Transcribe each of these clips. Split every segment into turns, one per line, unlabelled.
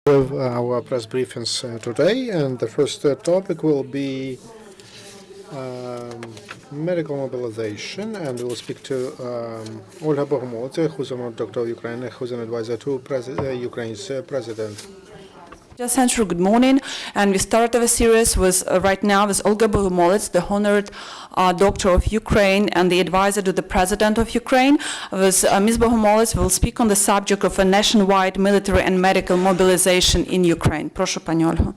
With our press briefings today, and the first topic will be medical mobilization, and we'll speak to Olga Bogomolets, who's a doctor of Ukraine, who's an advisor to Ukraine's president.
Center, good morning, and we start our series with right now with Olga Bogomolets, the honored doctor of Ukraine and the advisor to the president of Ukraine. With Ms. Bogomolets will speak on the subject of a nationwide military and medical mobilization in Ukraine. Прошу, пані Ольго.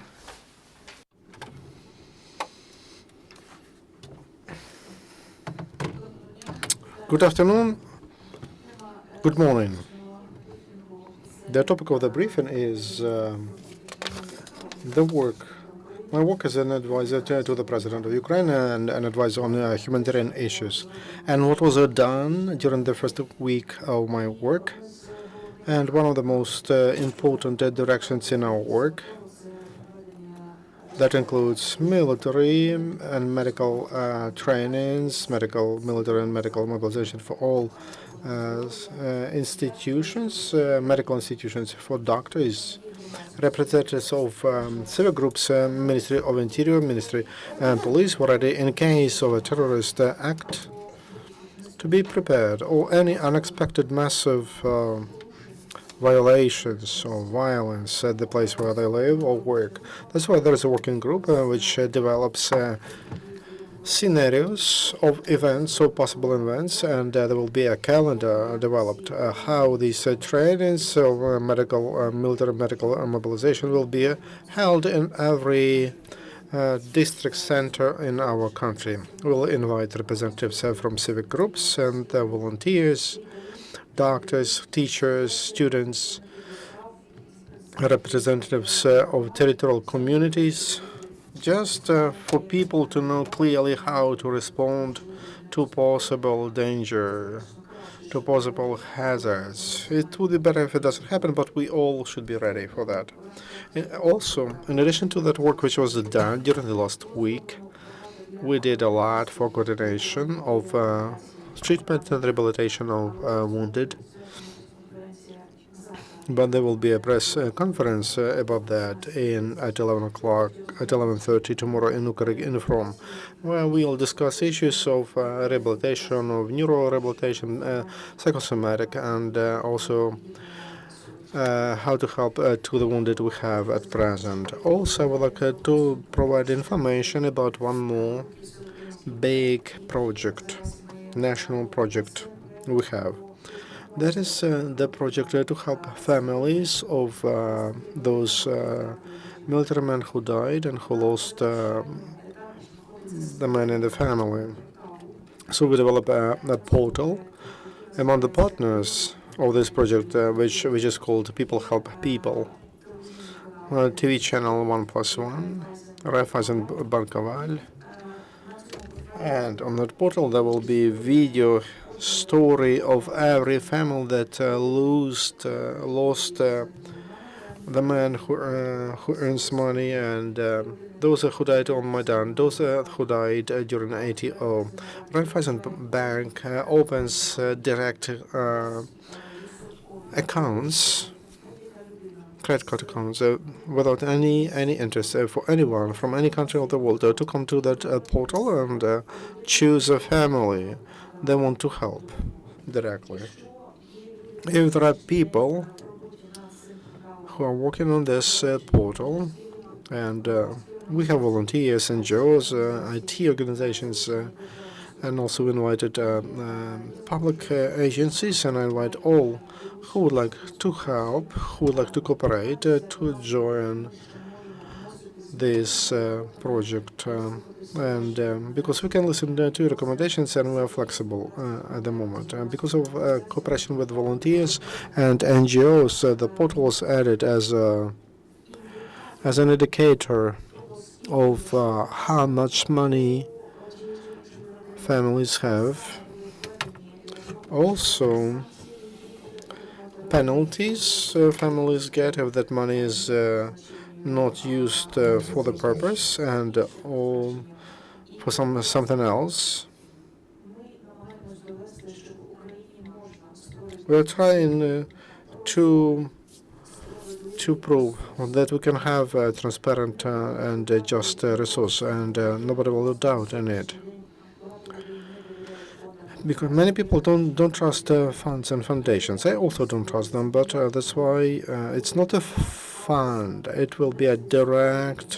Good afternoon. Good morning. The topic of the briefing is the work. My work as an advisor to the president of Ukraine and an advisor on humanitarian issues. And what was done during the first week of my work. And one of the most important directions in our work that includes military and medical trainings, military and medical mobilization for all institutions, medical institutions, for doctors, representatives of civil groups, Ministry of Interior, Ministry and Police, already in case of a terrorist act, to be prepared, or any unexpected massive violations or violence at the place where they live or work. That's why there is a working group which develops scenarios of events, or possible events, and there will be a calendar developed how these trainings of military medical mobilization will be held in every district center in our country. We'll invite representatives from civic groups and volunteers, doctors, teachers, students, representatives of territorial communities, just for people to know clearly how to respond to possible danger, to possible hazards. It would be better if it doesn't happen, but we all should be ready for that. Also, in addition to that work which was done during the last week, we did a lot for coordination of treatment and rehabilitation of wounded. But there will be a press conference about that at 11 o'clock, at 11:30 tomorrow in Uniform, where we'll discuss issues of rehabilitation, of neuro rehabilitation, psychosomatic, and also how to help to the wounded we have at present. Also, I would like to provide information about one more big project, national project we have. That is the project to help families of those military men who died and who lost the men in the family. So we developed a portal among the partners of this project, which is called People Help People. TV channel 1+1, Raiffeisen Bankoval. And on that portal there will be video story of every family that lost the man who earns money, and those who died on Maidan, those who died during 80. Raiffeisen Bank opens direct accounts, credit card accounts, without any interest for anyone from any country of the world to come to that portal and choose a family they want to help directly. If there are people who are working on this portal, and we have volunteers, NGOs, IT organizations, and also invited public agencies, and I invite all who would like to help, who would like to cooperate, to join this project. And because we can listen to recommendations and we are flexible at the moment. Because of cooperation with volunteers and NGOs, the portal was added as an indicator of how much money families have. Also, penalties families get if that money is not used for the purpose and or for something else. We're trying to to prove that we can have a transparent and just resource, and nobody will doubt in it. Because many people don't trust funds and foundations. I also don't trust them, but that's why it's not a fund. It will be a direct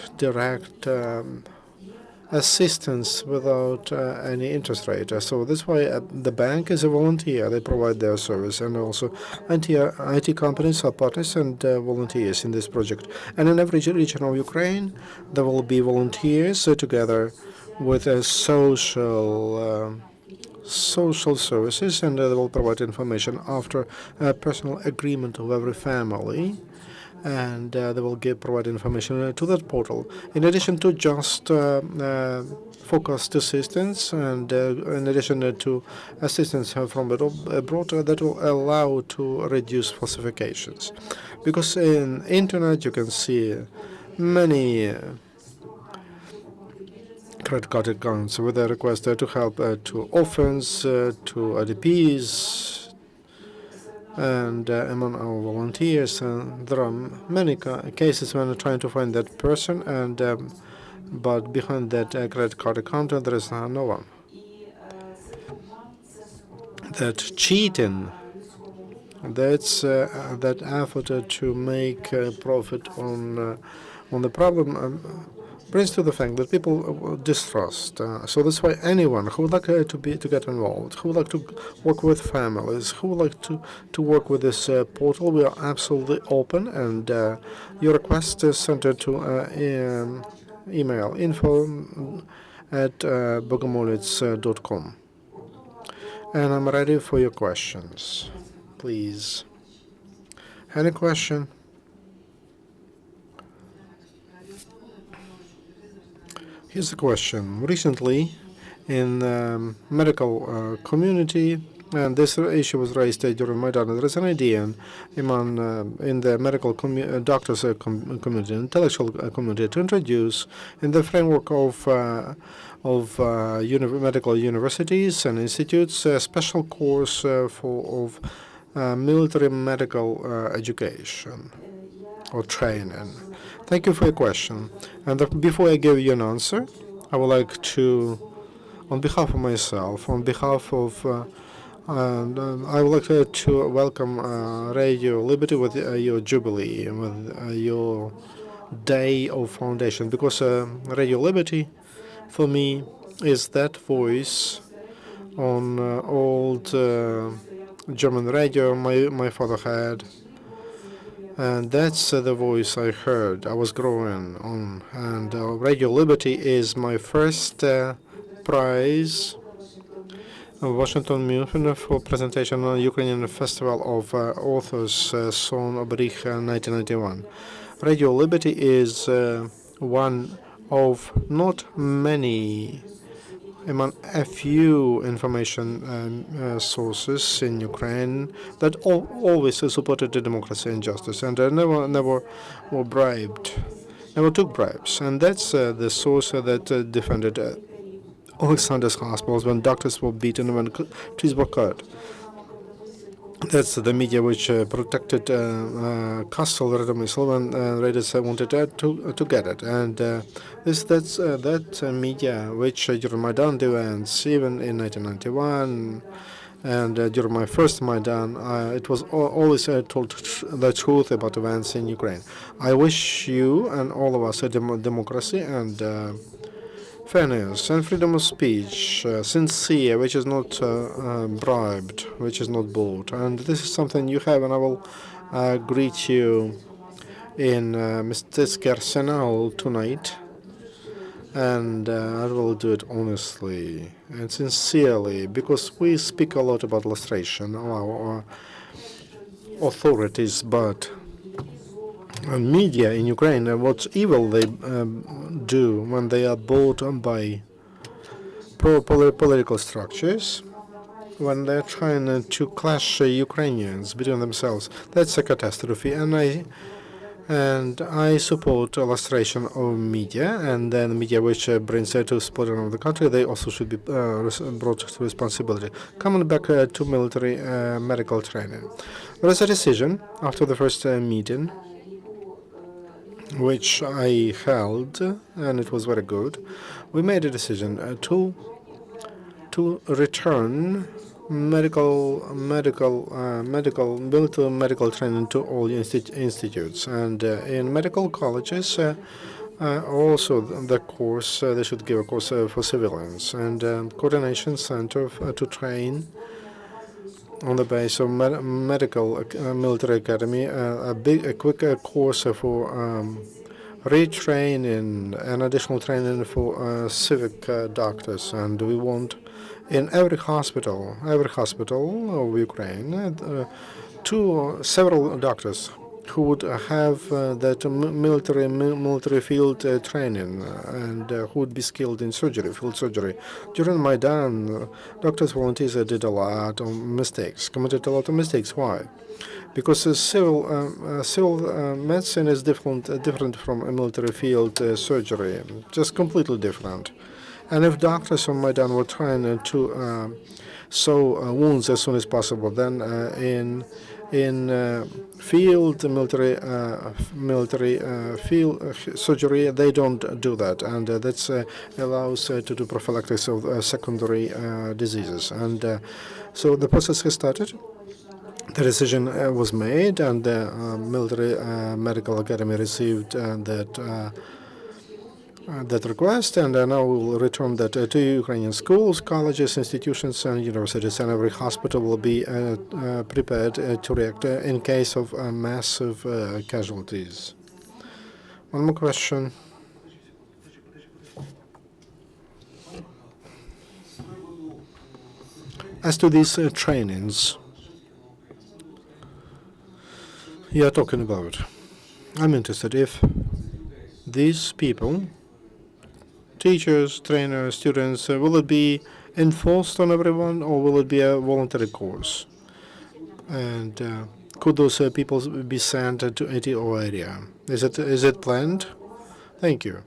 assistance without any interest rate. So that's why the bank is a volunteer. They provide their service, and also IT companies are partners and volunteers in this project. And in every region of Ukraine, there will be volunteers together with a social services, and they will provide information after a personal agreement of every family, and they will provide information to that portal. In addition to just focused assistance, and in addition to assistance from abroad, that will allow to reduce falsifications. Because in internet you can see many credit card accounts with a request to help to orphans, to IDPs, and among our volunteers, there are many cases when trying to find that person, and but behind that credit card account there is no one. That cheating, that's that effort to make profit on the problem. Brings to the fact that people distrust. So that's why anyone who would like to get involved, who would like to work with families, who would like to work with this portal, we are absolutely open. And your request is sent to email info@bogomolets.com. And I'm ready for your questions. Please. Any question? Here's the question. Recently, in the medical community, and this issue was raised during Maidan, there is an idea in the medical doctors community, intellectual community, to introduce, in the framework of medical universities and institutes, a special course of military medical education or training. Thank you for your question. And before I give you an answer, I would like to, on behalf of myself, on behalf of, I would like to welcome Radio Liberty with your jubilee, with your day of foundation, because Radio Liberty, for me, is that voice on old German radio my father had. And that's the voice I heard. I was growing on. And Radio Liberty is my first prize of Washington Museum for presentation on Ukrainian Festival of Authors, Son Obrich, 1991. Radio Liberty is one of not many, among a few information sources in Ukraine that always supported the democracy and justice, and never were bribed, never took bribes. And that's the source that defended Alexander's hospitals when doctors were beaten, when trees were cut. That's the media which protected Castle Radomysl when raiders wanted to get it. And that's that media which during Maidan events, even in 1991, and during my first Maidan, it was always told the truth about events in Ukraine. I wish you and all of us a democracy and fairness and freedom of speech, sincere, which is not bribed, which is not bought. And this is something you have, and I will greet you in Mr. Arsenal tonight. And I will do it honestly and sincerely, because we speak a lot about illustration of our authorities, but media in Ukraine, what evil they do when they are bought by political structures, when they're trying to clash Ukrainians between themselves. That's a catastrophe, and I support illustration of media, and then media which brings to splitting of the country, they also should be brought to responsibility. Coming back to military medical training, there is a decision after the first meeting which I held, and it was very good. We made a decision to return military medical training to all institutes, and in medical colleges. Also, the course they should give a course for civilians and coordination center to train on the base of medical military academy. A quick course for retraining and additional training for civic doctors, and we want in every hospital of Ukraine, several doctors who would have that military field training and who would be skilled in field surgery. During Maidan, doctors volunteers did a lot of mistakes, committed a lot of mistakes. Why? Because civil medicine is different from a military field surgery, just completely different. And if doctors on Maidan were trying to sew wounds as soon as possible, then in field military field surgery they don't do that, and that allows to do prophylaxis of secondary diseases. And so the process has started. The decision was made, and the military medical academy received that request, and now we will return that to Ukrainian schools, colleges, institutions, and universities, and every hospital will be prepared to react in case of massive casualties. One more question. As to these trainings you are talking about, I'm interested if these people, teachers, trainers, students, will it be enforced on everyone, or will it be a voluntary course? And could those people be sent to ATO area? Is it planned? Thank you.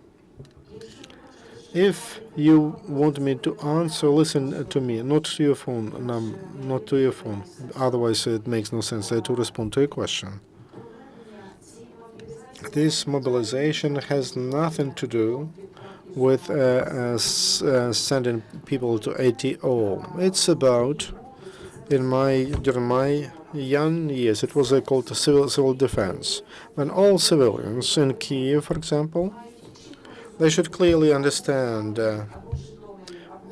If you want me to answer, listen to me, not to your phone, not to your phone. Otherwise, it makes no sense to respond to your question. This mobilization has nothing to do with sending people to ATO. It's about, during my young years, it was called civil defense. When all civilians in Kiev, for example, they should clearly understand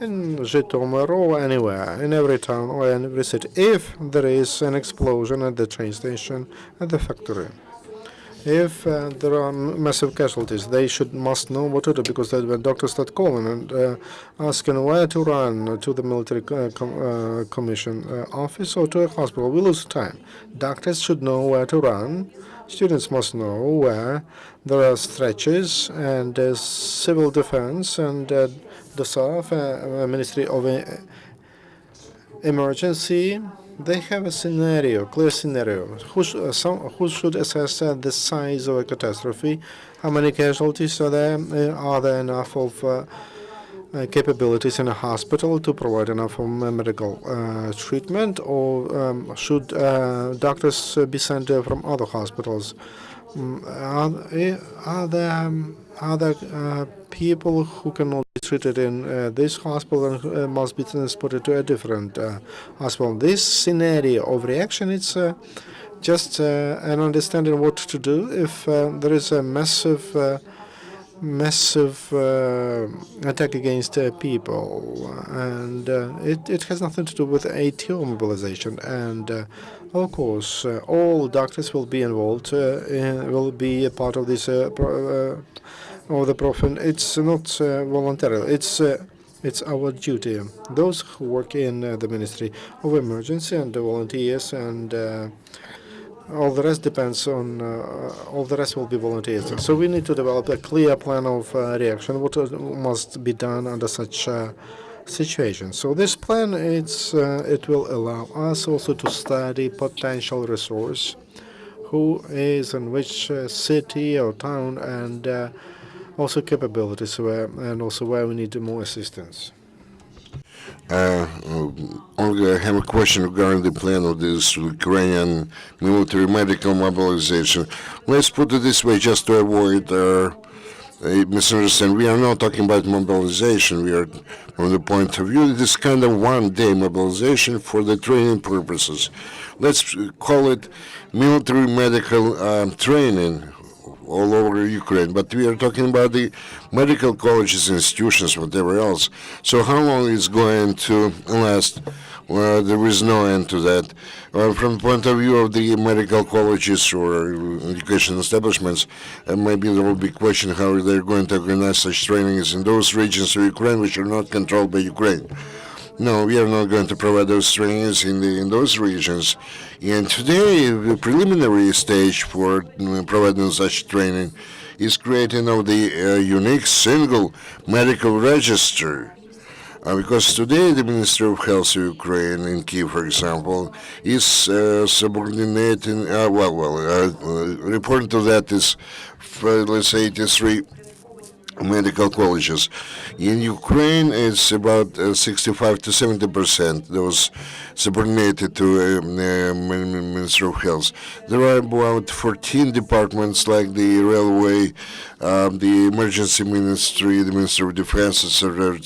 in Zhytomyr or anywhere, in every town or in every city, if there is an explosion at the train station, at the factory, if there are massive casualties, they must know what to do, because when doctors start calling and asking where to run to the military commission office or to a hospital, we lose time. Doctors should know where to run. Students must know where there are stretches, and civil defense and the SAF, Ministry of Emergency. They have a scenario, clear scenario. Who should assess the size of a catastrophe? How many casualties are there? Are there enough of capabilities in a hospital to provide enough of medical treatment, or should doctors be sent from other hospitals? Are there people who cannot be treated in this hospital and must be transported to a different hospital? This scenario of reaction, it's just an understanding what to do if there is a massive attack against people, and it has nothing to do with ATO mobilization. And of course, all doctors will be involved, will be a part of this of the profit. It's not voluntary. It's our duty. Those who work in the Ministry of Emergency and the volunteers and all the rest depends on, all the rest will be volunteers. So we need to develop a clear plan of reaction, what must be done under such situation. So this plan, it will allow us also to study potential resource, who is in which city or town, and also capabilities and also where we need more assistance.
Olga, I have a question regarding the plan of this Ukrainian military medical mobilization. Let's put it this way, just to avoid misunderstanding. We are not talking about mobilization. We are, from the point of view, this kind of one-day mobilization for the training purposes. Let's call it military medical training all over Ukraine, but we are talking about the medical colleges, institutions, whatever else. So how long is going to last? Well, there is no end to that. From the point of view of the medical colleges or education establishments, maybe there will be question how they're going to organize such trainings in those regions of Ukraine which are not controlled by Ukraine. No, we are not going to provide those trainings in those regions. And today, the preliminary stage for providing such training is creating of the unique single medical register. Because today the Ministry of Health of Ukraine in Kiev, for example, is subordinating, reporting to that is, let's say, 83 medical colleges. In Ukraine, it's about 65 to 70% those subordinated to Ministry of Health. There are about 14 departments like the railway, the emergency ministry, the Ministry of Defense, etc.,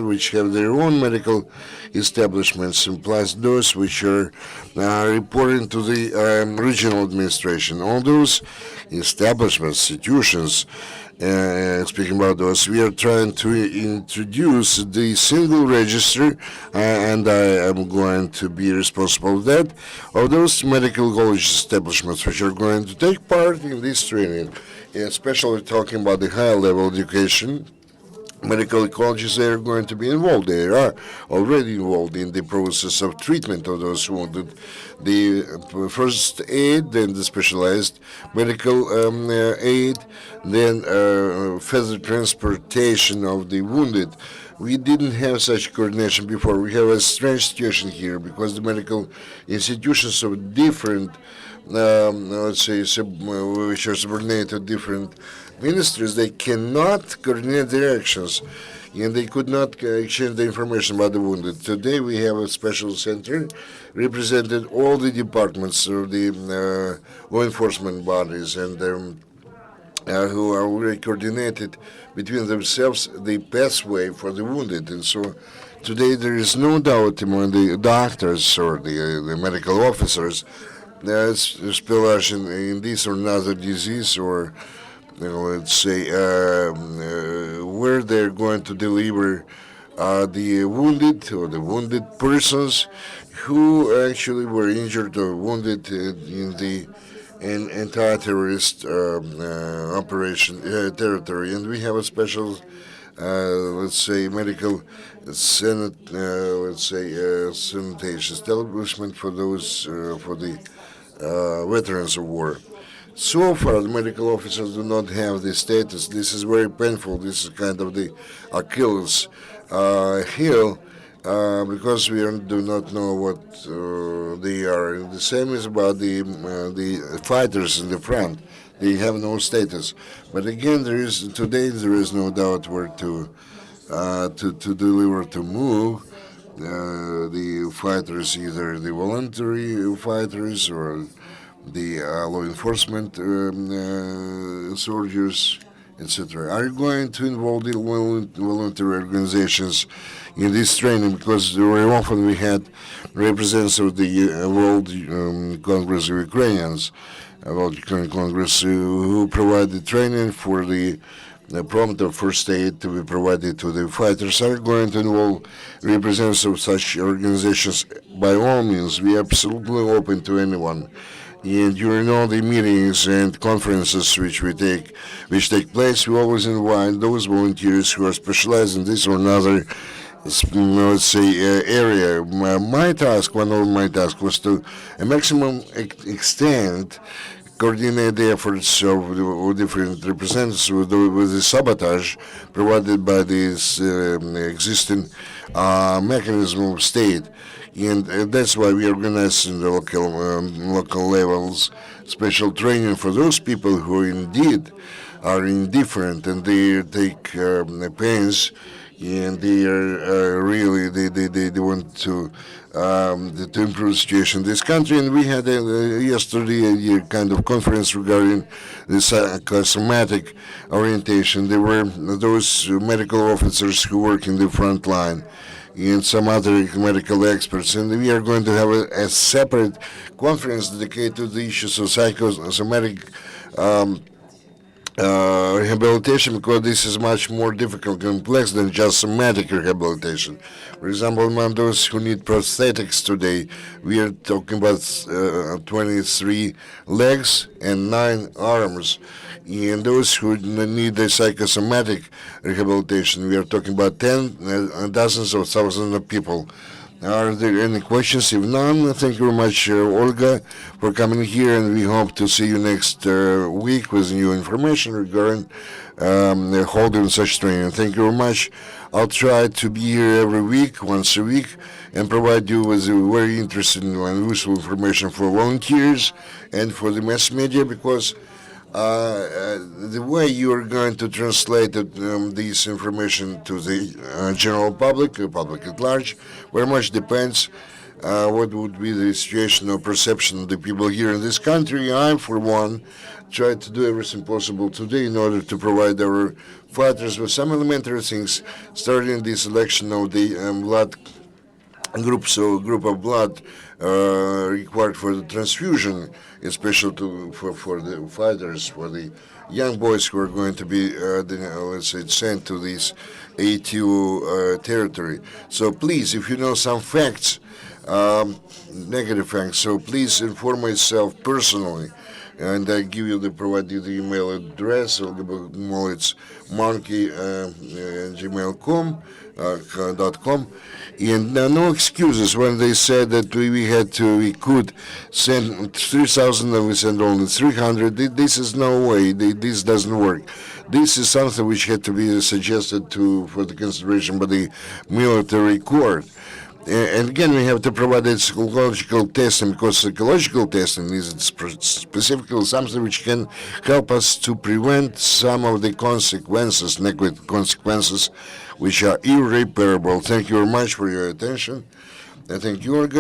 which have their own medical establishments, and plus those which are reporting to the regional administration. All those establishments, institutions, speaking about those, we are trying to introduce the single register, and I am going to be responsible for that, of those medical college establishments which are going to take part in this training, especially talking about the higher level education. Medical colleges, they are going to be involved. They are already involved in the process of treatment of those wounded. The first aid, then the specialized medical aid, then further transportation of the wounded. We didn't have such coordination before. We have a strange situation here because the medical institutions of different, let's say, which are subordinated to different ministries, they cannot coordinate their actions, and they could not exchange the information about the wounded. Today we have a special center represented all the departments of the law enforcement bodies, and who are already coordinated between themselves the pathway for the wounded. And so today there is no doubt among the doctors or the medical officers that spillage in this or another disease, or let's say where they're going to deliver the wounded or the wounded persons who actually were injured or wounded in the anti-terrorist operation territory. And we have a special, let's say, medical sanitation establishment for those for the veterans of war. So far, the medical officers do not have this status. This is very painful. This is kind of the Achilles heel, because we do not know what they are. The same is about the fighters in the front. They have no status. But again, today there is no doubt where to deliver, to move the fighters, either the voluntary fighters or the law enforcement soldiers, etc. Are you going to involve the voluntary organizations in this training? Because very often we had representatives of the World Congress of Ukrainians, World Ukrainian Congress, who provided training for the prompt of first aid to be provided to the fighters. Are going to involve representatives of such organizations? By all means, we are absolutely open to anyone. And during all the meetings and conferences which take place, we always invite those volunteers who are specialized in this or another, let's say, area. One of my tasks was to a maximum extent coordinate the efforts of the different representatives with the sabotage provided by this existing mechanism of state. And that's why we organize in the local levels special training for those people who indeed are indifferent, and they take pains and they are really they want to improve the situation in this country. And we had yesterday a kind of conference regarding this cosmetic orientation. There were those medical officers who work in the front line and some other medical experts, and we are going to have a separate conference dedicated to the issues of psychosomatic rehabilitation, because this is much more difficult and complex than just somatic rehabilitation. For example, among those who need prosthetics today, we are talking about 23 legs and 9 arms. And those who need the psychosomatic rehabilitation, we are talking about dozens of thousands of people. Are there any questions? If none, thank you very much, Olga, for coming here, and we hope to see you next week with new information regarding holding such training. Thank you very much. I'll try to be here every week, once a week, and provide you with very interesting and useful information for volunteers and for the mass media, because the way you are going to translate this information to the general public at large, very much depends what would be the situation or perception of the people here in this country. I, for one, try to do everything possible today in order to provide our fighters with some elementary things, starting the selection of the blood group of blood required for the transfusion, especially for the fighters, for the young boys who are going to be, let's say, sent to this ATU territory. So please, if you know some facts, negative facts, so please inform myself personally. And I give you provide you the email address, Olga Bogomolets, monkey, gmail.com, and no excuses when they said that we could send 3,000 and we send only 300. This is no way. This doesn't work. This is something which had to be suggested for the consideration by the military court. And again, we have to provide psychological testing, because psychological testing is specifically something which can help us to prevent some of the consequences, negative consequences, which are irreparable. Thank you very much for your attention. I thank you, Olga.